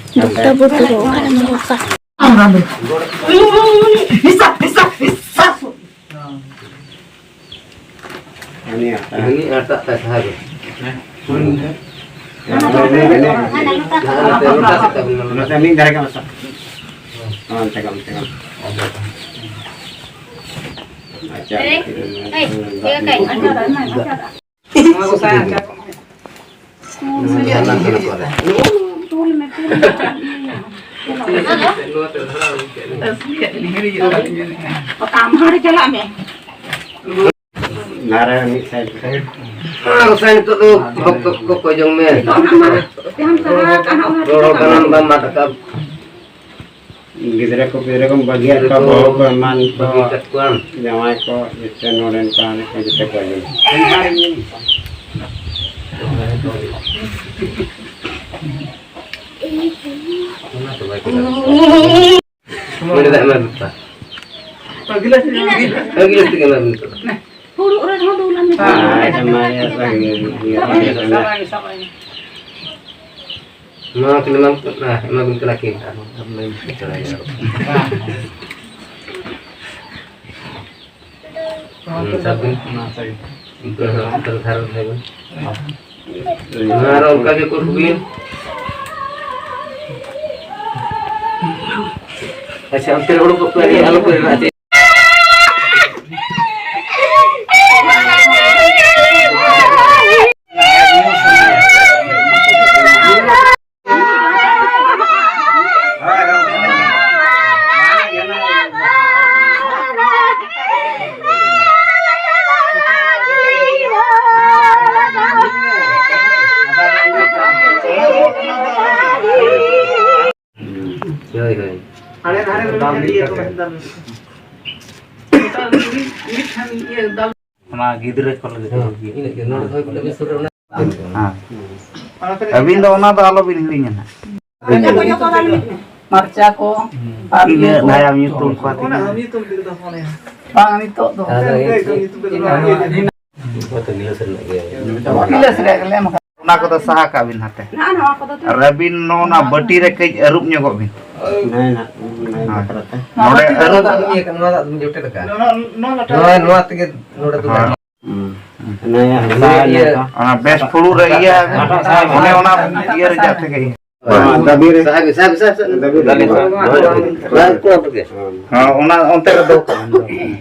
Kita butuh doa dan doa. Ini ada tak sahaja. Saya itu kok kojong me. Gidra ko bagian ka bo man ko jamai ko jete noren ka ne ko jete ko jeng. Mana dah mana tak? Gilas tiga mana? Hulu orang hulu lan. Sama ya lagi. Nah, memang laki. Sabun, terharu saya. Nah, orang kaki kurubin. Asyik hampir orang kau lagi, alam pun ada. Gidre kalau gitu. Abin do na alo bin hilingan. Marca ko. Iya, nayam YouTube ko ati. Bang itu tuh. Gila sedek le maka. Ona ko to saha ka bin hate. Nah, aku tuh. Rabin no na bati re kai arup nyogok bin. Nah. Node arup iya kan nolak jute tekan. Nolak. Nolak tege nolak tuh. Ona best fulu re iya. One ona iya re jate kai. Dabir sahaja. Dabir. Ona onte re do.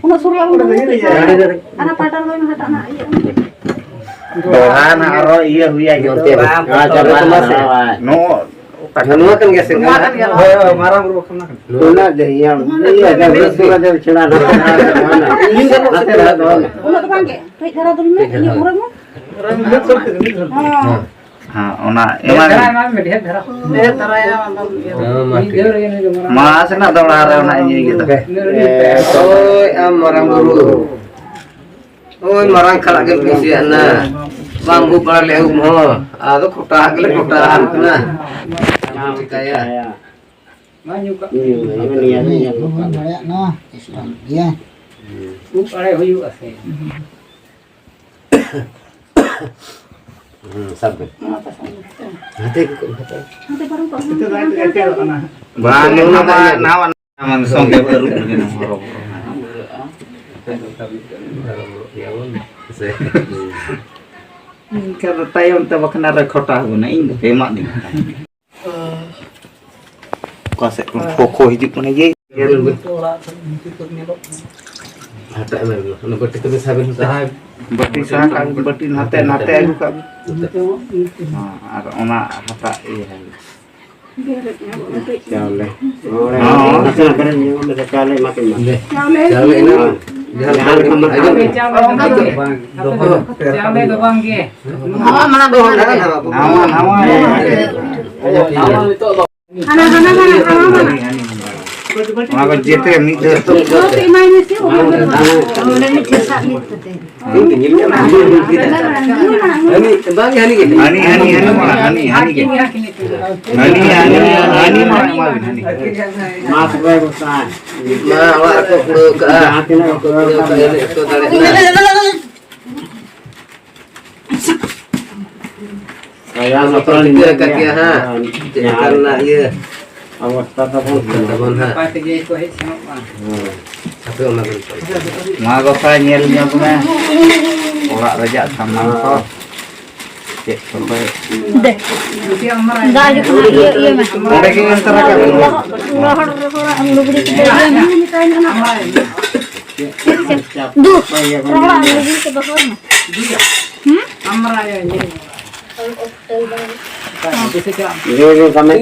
Una surya udah gini ya. Anak padang lo yang anak iya. Dohan aro iya huya gitu. Cara mas. No Nua kan geseng kan. Marah berubah kena. Nuna deh yang iya ada surat dari celana. Ini kan ada doang. Una tuh bangke. Kayak cara tuh nih, ini orang mah. Orang lihat seperti ini. ona emang mas nak dolar ona ini gitu. Oi orang dulu. Oi marang kalak ke pisiana. Bangku para lehum ho. Ado kota gele kota na. Kaya. Manyu ka. Iya. Nah, Islam. Iya. Upare hoyu ase. Sampai. Nanti baru kok. Itu anak. Bang nawan song ke baru begini horor. Kalau tayong tawa kena rekota guna ini hemat nih. Konsep pokok hidup mana je? Ada emang, nak berarti tu sahabat sahab. Berarti sahab, berarti nate aku kan. Ada ona hata iya. Chale. Oh, asal keren ni, mereka chale makin makin. Chale ini. Jangan kemana aja. Chale dobang ke. Mana doang? Nawan. Maka jete mi de to karena iya awas tata pun tapi Mago ka nyelnya kuma ora raja sama ko cek sampai Enggak gitu iya Mas. ada ki antara ka Orang lu beli kita ini tanya anak. Duh, orang lu beli ke bawah Mas. ini kami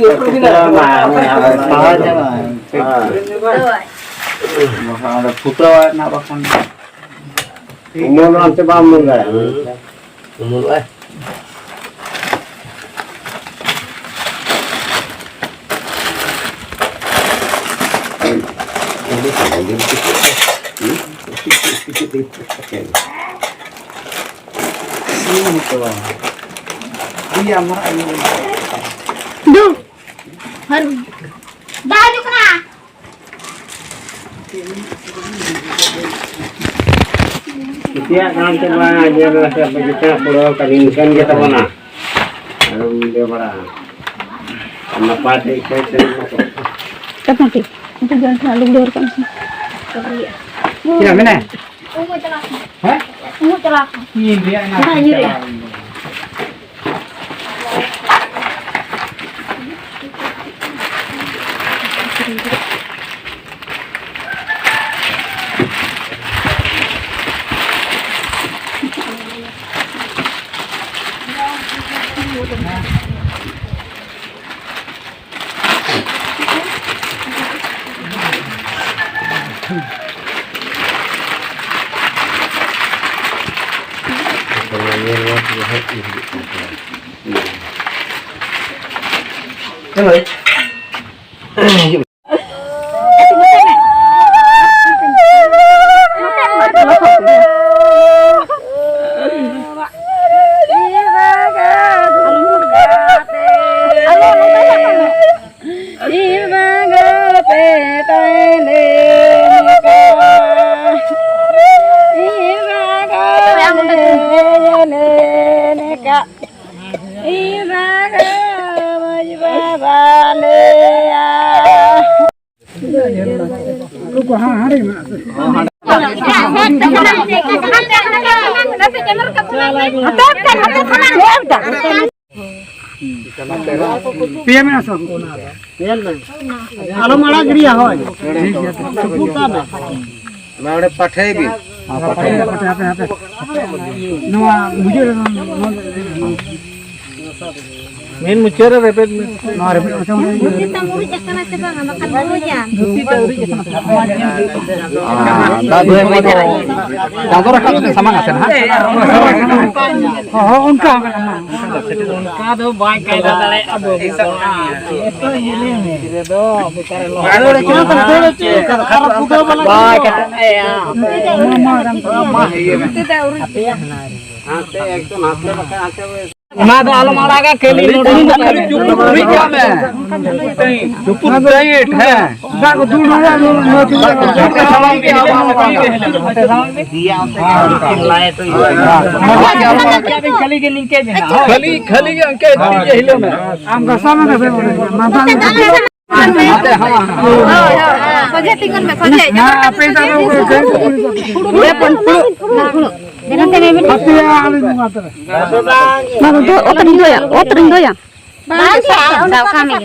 ada putra nak bahkan umur nanti bangun enggak umur iya mar ayo Duh. Harus. Baju kena. Setiap nanti belajar siapa kita pulau kalinkan kita mana harus dia mana sama pati kita Kapan sih? Itu jangan selalu keluarkan sih. kira mana Ungu celak. hah Ungu celak. ini dia Nah, nyuri. Kalau malah geria hoy. Maude pathaibi Noa mujur main mucara repet noa repet macam ni. Kita murid jangan aja bang, makan dulu ya. dua mo to dagora ka sama ngasen ha Oh, unka. ka do bai kai da dale abo Itu ini ni. Kalau ada cuma terus Kalau buka bala. bai kata ya Mama orang tua. Tidak urus. nanti itu nanti pakai nanti ना तो आलम आला का केली नोड़ी चुप भी क्या मैं चुप डाइट है जाको दूर ना जा के सलाम भी दिया लाए तो क्या भी खली के लिंके है खली खली के अंके ये हिलो में आम का सामने ना बोले माता Kerja tinggal me kerja. ना पैसा तो Dia pun dengan TV ini. tapi आलू मात्र Baru tu opening do ya. Bahasa udah kami.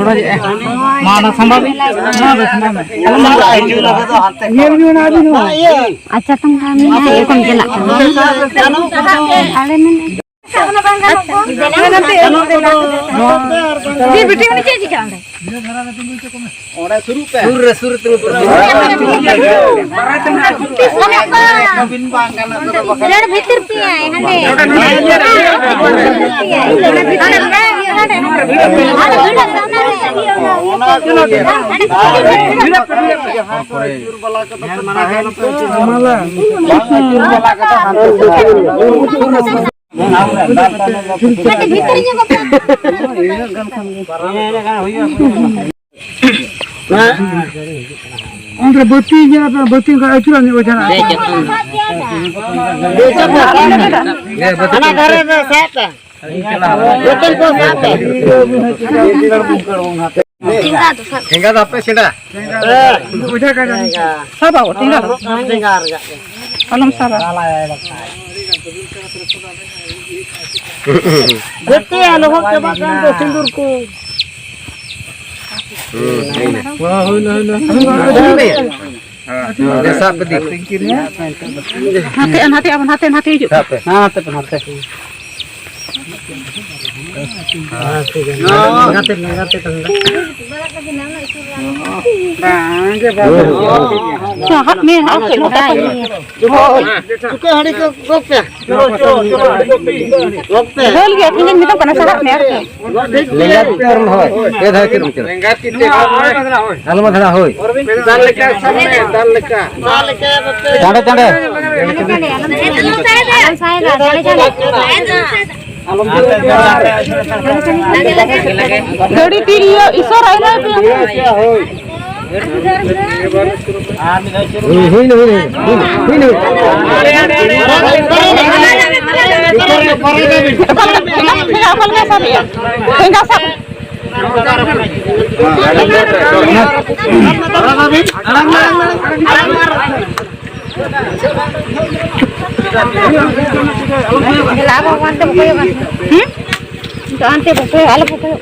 थोड़ा माना संभाल अच्छा तुम kami na ikon jela ale men di bitti mani cheji ka ora suru pe sur tu bin bang kana to red bhitir piya hande Andre boti jana pe boti ka achura ni bojana. ana घरे में साथ होटल को साथ hingga apa sih dah Bojana ka jana. saba tinggal dengar ga alam saba देखते हैं लोगों के बागान को सिंदूर को desa bedik hati aman hati hiju Sahat me aku lupa. सुके हड़ी को गोपे Gope Hal ya tinggal minta kana sahat me aku. lengat kirim hoy beda kirim kirim lengat कितने alma thara hoy दाल लेके सामने दाल लेके chande chande Dari tiriyo isor aina pe. hoy no Apal nggak sabi ya? Enggak sab. Labo mante bukoy mas. Ante bukoy ala bukoy.